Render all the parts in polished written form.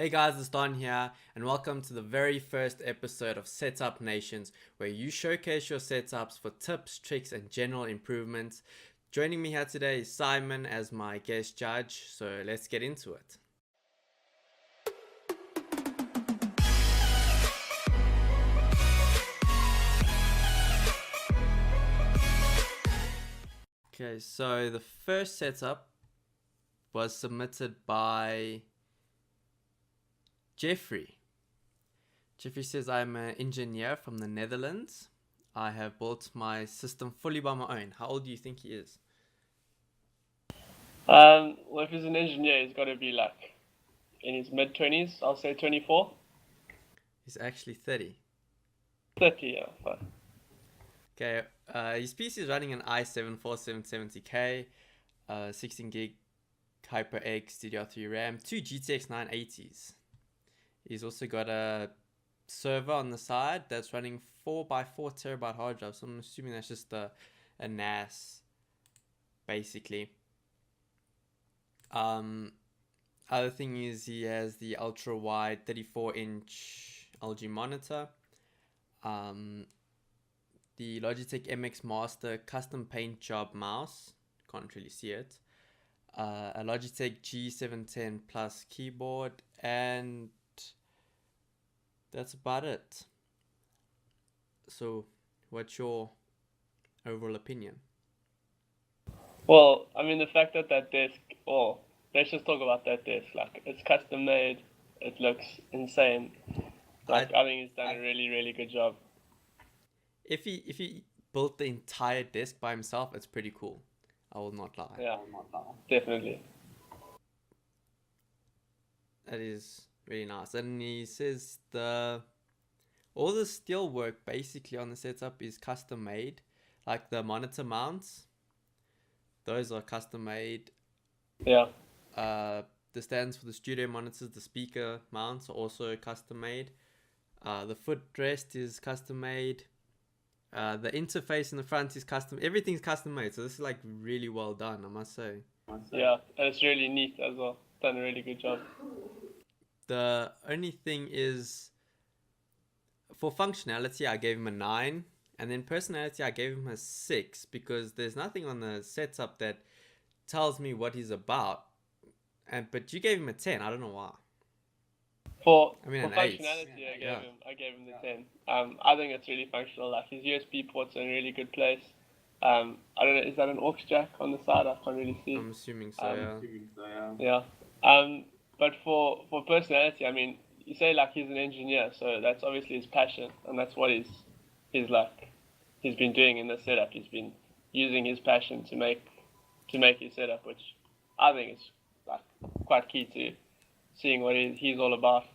Hey guys, it's Don here, and welcome to the very first episode of Setup Nations, where you showcase your setups for tips, tricks, and general improvements. Joining me here today is Simon as my guest judge, so let's get into it. Okay, so the first setup was submitted by Jeffrey. Jeffrey says, I'm an engineer from the Netherlands. I have built my system fully by my own. How old do you think he is? Well, if he's an engineer, he's got to be like in his mid-20s. I'll say 24, He's actually 30. 30, yeah. But Okay, his PC is running an i7 4770K, 16 gig HyperX DDR3 RAM, two GTX 980s. He's also got a server on the side that's running 4x4 terabyte hard drive, so I'm assuming that's just a NAS, basically. Other thing is he has the ultra wide 34-inch LG monitor. The Logitech MX Master custom paint job mouse. Can't really see it. A Logitech G710 Plus keyboard, and that's about it. So, what's your overall opinion? well, I mean the fact that desk. Well, let's just talk about that desk. Like it's custom made. It looks insane. Like I think he's done a really, really good job. If he built the entire desk by himself, it's pretty cool. I will not lie. Yeah, definitely. That is really nice. And he says all the steel work basically on the setup is custom made. Like the monitor mounts, those are custom made. Yeah. The stands for the studio monitors, the speaker mounts are also custom made. The footrest is custom made. The interface in the front is custom. Everything's custom made. So this is like really well done, I must say. Yeah, and it's really neat as well. Done a really good job. The only thing is, for functionality, I gave him a 9. And then personality, I gave him a 6 because there's nothing on the setup that tells me what he's about. But you gave him a 10. I don't know why. For an 8. functionality, I gave him the 10. I think it's really functional. Like his USB port's in a really good place. I don't know, is that an aux jack on the side? I can't really see. I'm assuming so, Yeah. But for personality, I mean, you say like he's an engineer, so that's obviously his passion, and that's what he's like. He's been doing in the setup. He's been using his passion to make his setup, which I think is like quite key to seeing what he's all about.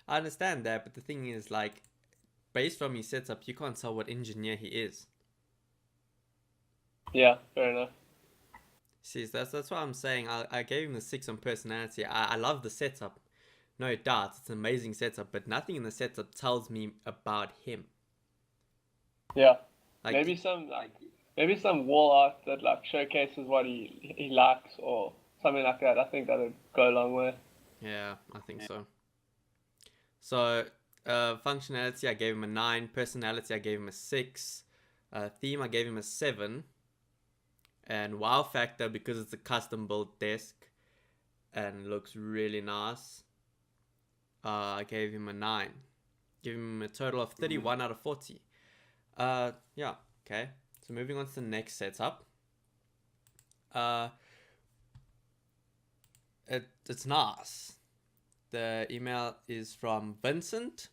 I understand that, but the thing is, like, based from his setup, you can't tell what engineer he is. Yeah, fair enough. See, that's why I'm saying I gave him a 6 on personality. I love the setup, no doubt. It's an amazing setup, but nothing in the setup tells me about him. Yeah, Like, maybe some wall art that like showcases what he likes or something like that. I think that would go a long way. yeah, I think so. So, functionality, I gave him a 9. Personality, I gave him a 6. Theme, I gave him a 7. And wow factor, because it's a custom built desk and looks really nice, I gave him a 9. Give him a total of 31 out of 40. Yeah, okay. So moving on to the next setup. It's nice. The email is from Vincent.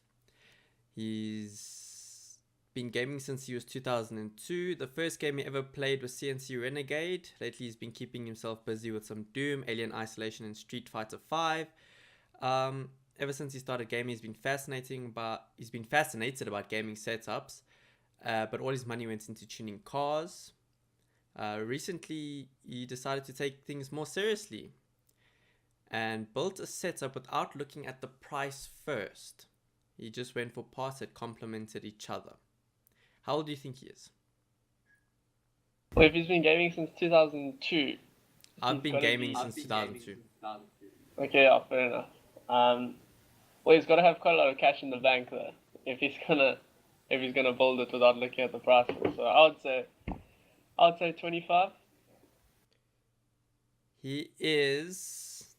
He's been gaming since he was 2002. The first game he ever played was CNC Renegade. Lately he's been keeping himself busy with some Doom, Alien Isolation, and Street Fighter 5. Ever since he started gaming, he's been fascinated about gaming setups. But all his money went into tuning cars. Recently, he decided to take things more seriously and built a setup without looking at the price first. He just went for parts that complemented each other. How old do you think he is? Well, if he's been gaming since 2002, I've been gaming since 2002. Okay, yeah, fair enough. Well, he's got to have quite a lot of cash in the bank though, if he's gonna build it without looking at the prices. So I would say 25. He is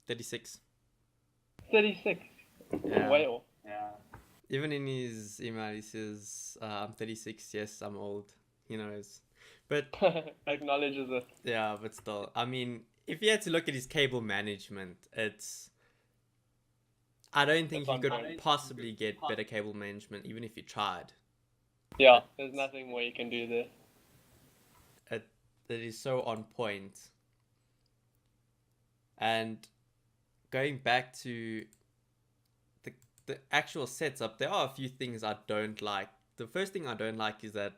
36. 36. Yeah. Way off. Even in his email, he says, "I'm 36. Yes, I'm old." He knows, but Acknowledges it. yeah, but still, I mean, if you had to look at his cable management, I don't think It's he on could point. possibly get better cable management, even if you tried. Yeah, there's nothing more you can do there. That is so on point. And going back to the actual setup, there are a few things I don't like. The first thing I don't like is that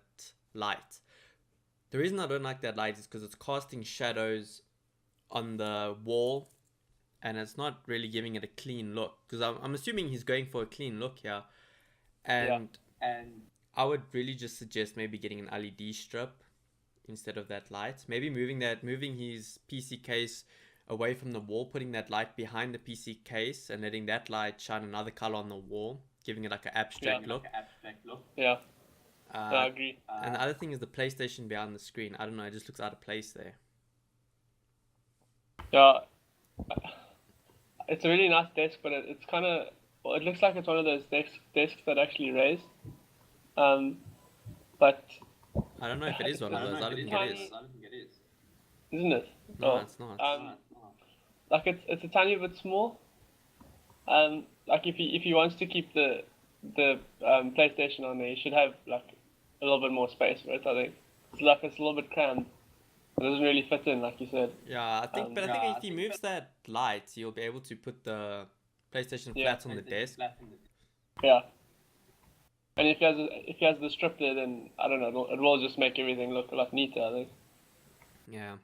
light. The reason I don't like that light is because it's casting shadows on the wall, and it's not really giving it a clean look. Because I'm assuming he's going for a clean look here, and I would really just suggest maybe getting an LED strip instead of that light. Maybe moving his PC case away from the wall, putting that light behind the PC case and letting that light shine another color on the wall, giving it like an abstract look. Yeah, I agree. And the other thing is the PlayStation behind the screen. I don't know, it just looks out of place there. Yeah, it's a really nice desk, but it's kind of, well, it looks like it's one of those desks that actually raise. But I don't know if it is one of those. I don't think it is. isn't it? No, it's not. Like it's a tiny bit small. Like if he wants to keep the PlayStation on there, he should have like a little bit more space for it. I think it's a little bit crammed. It doesn't really fit in, like you said. Yeah, I think if he moves that light, he'll be able to put the PlayStation flat on the desk. Yeah. And if he has the strip there, then I don't know. It will just make everything look a lot neater, I think. Yeah.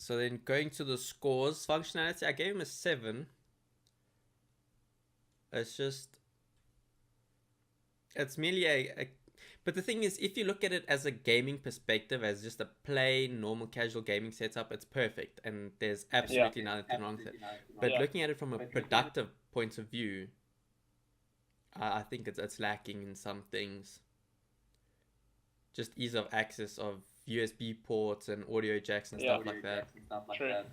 So then going to the scores, functionality, I gave him a 7. It's merely but the thing is, if you look at it as a gaming perspective, as just a plain, normal, casual gaming setup, it's perfect, and there's absolutely nothing wrong with it. But looking at it from a productive point of view, I think it's lacking in some things. Just ease of access of USB ports and audio jacks and stuff like that. True.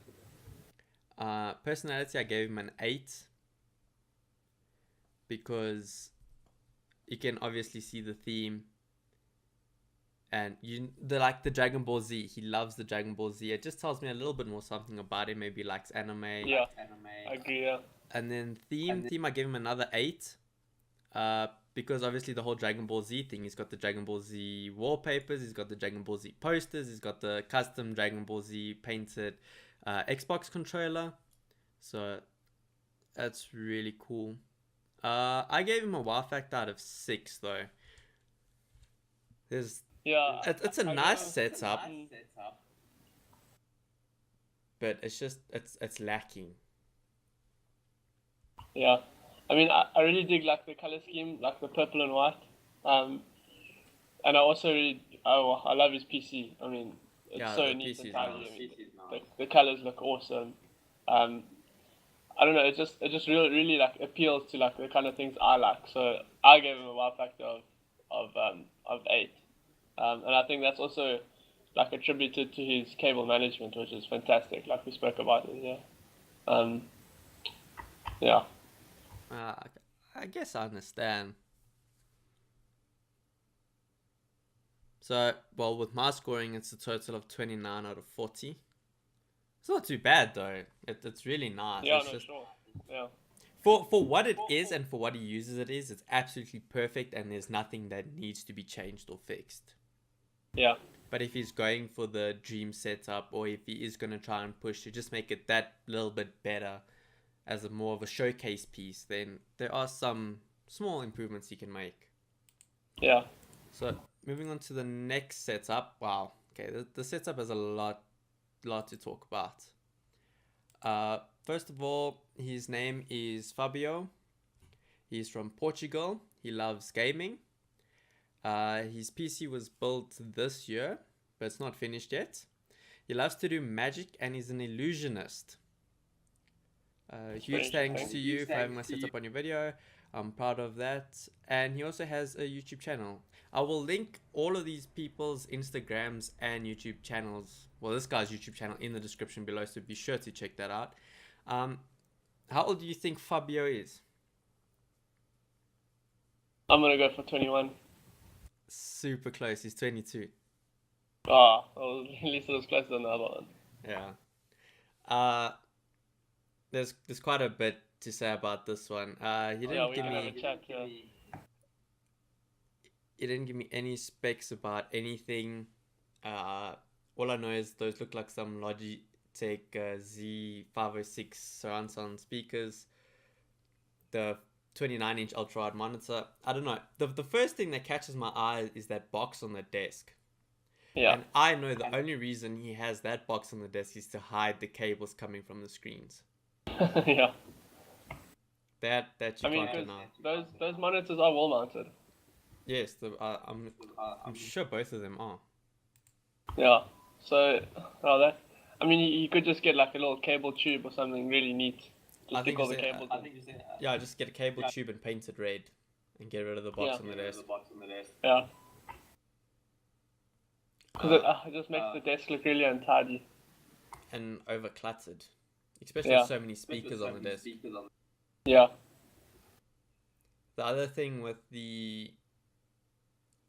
Personality, I gave him an 8 because you can obviously see the theme, and the Dragon Ball Z. He loves the Dragon Ball Z. It just tells me a little bit more something about him. Maybe he likes anime. Yeah, I agree. Yeah. And then theme, I gave him another 8. Because obviously the whole Dragon Ball Z thing, he's got the Dragon Ball Z wallpapers, he's got the Dragon Ball Z posters, he's got the custom Dragon Ball Z painted Xbox controller. So that's really cool. I gave him a wow factor out of 6 though. It's a nice setup, but it's lacking. Yeah. I mean, I really dig like the color scheme, like the purple and white, and I also I love his PC. I mean, it's so neat and tidy. Nice. I mean, the colors look awesome. I don't know, it just really like appeals to like the kind of things I like. So I gave him a wow factor of 8, and I think that's also like attributed to his cable management, which is fantastic. Like we spoke about it, yeah. I guess I understand. So, well, with my scoring, it's a total of 29 out of 40. It's not too bad, though. It's really nice. Yeah, it's just, sure. Yeah. For what it is and for what he uses it is, it's absolutely perfect, and there's nothing that needs to be changed or fixed. Yeah. But if he's going for the dream setup, or if he is going to try and push to just make it that little bit better, as a more of a showcase piece, then there are some small improvements you can make. Yeah. So moving on to the next setup. Wow. Okay, the setup has a lot to talk about. First of all, his name is Fabio. He's from Portugal. He loves gaming. His PC was built this year, but it's not finished yet. He loves to do magic, and he's an illusionist. Huge thanks to you for having my setup on your video. I'm proud of that. And he also has a YouTube channel. I will link all of these people's Instagrams and YouTube channels, well, this guy's YouTube channel, in the description below, so be sure to check that out. How old do you think Fabio is? I'm gonna go for 21. Super close. He's 22. Ah, well, at least it was closer than the other one. Yeah. There's quite a bit to say about this one. He didn't give me. He didn't give me any specs about anything. All I know is those look like some Logitech Z506 surround sound speakers. The 29-inch ultra-wide monitor. I don't know. The first thing that catches my eye is that box on the desk. Yeah. And I know the only reason he has that box on the desk is to hide the cables coming from the screens. Yeah. That you can't deny. Those monitors are wall mounted. Yes, I'm sure both of them are. Yeah. So, you could just get like a little cable tube or something really neat. Just stick all the cables in. Yeah, just get a cable tube and paint it red, and get rid of the box on the desk. Yeah. Because it just makes the desk look really untidy. And over cluttered. Especially with so many speakers on the desk. Yeah. The other thing with the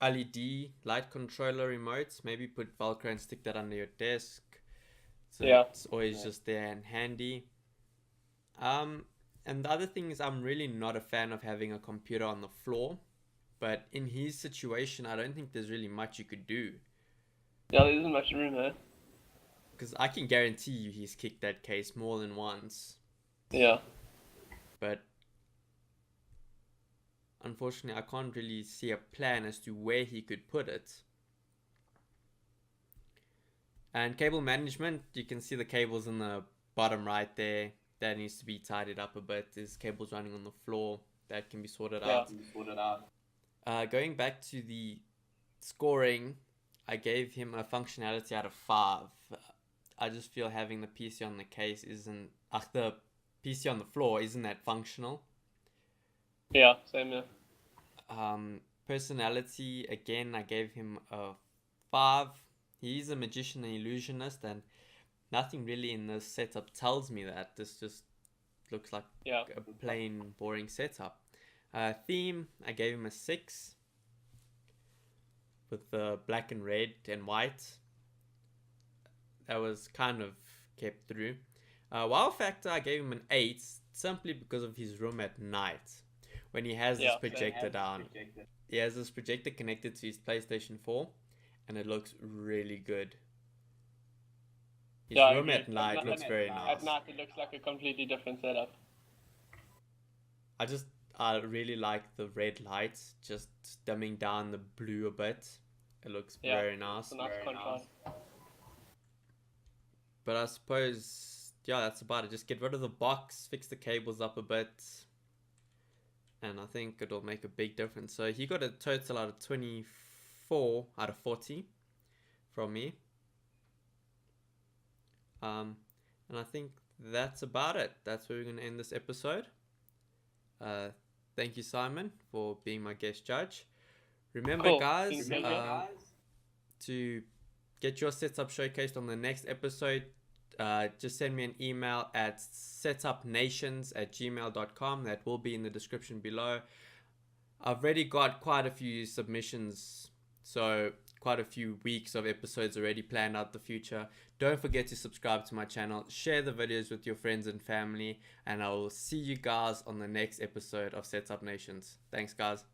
LED light controller remotes, maybe put Velcro and stick that under your desk. So it's always just there and handy. And the other thing is, I'm really not a fan of having a computer on the floor. But in his situation, I don't think there's really much you could do. Yeah, there isn't much room there. Because I can guarantee you he's kicked that case more than once. Yeah. But unfortunately, I can't really see a plan as to where he could put it. And cable management, you can see the cables in the bottom right there. That needs to be tidied up a bit. There's cables running on the floor. That can be sorted out. Going back to the scoring, I gave him a functionality out of 5. I just feel having the PC on the case isn't... the PC on the floor isn't that functional. Yeah, same here. Personality, again, I gave him a 5. He's a magician and illusionist, and nothing really in this setup tells me that. This just looks like a plain, boring setup. Theme, I gave him a 6. With the black and red and white. That was kind of kept through. Wow factor, I gave him an 8, simply because of his room at night. When he has this projector down. He has this projector connected to his PlayStation 4, and it looks really good. His room at night looks very nice. At night it looks like a completely different setup. I really like the red lights, just dimming down the blue a bit. It looks very nice. It's a nice contrast. But I suppose, that's about it. Just get rid of the box, fix the cables up a bit, and I think it'll make a big difference. So he got a total out of 24 out of 40 from me. And I think that's about it. That's where we're going to end this episode. Thank you, Simon, for being my guest judge. Remember, guys, to get your setup showcased on the next episode, just send me an email at setupnations@gmail.com. That will be in the description below. I've already got quite a few submissions, so quite a few weeks of episodes already planned out the future. Don't forget to subscribe to my channel, share the videos with your friends and family, and I will see you guys on the next episode of Setup Nations. Thanks, guys.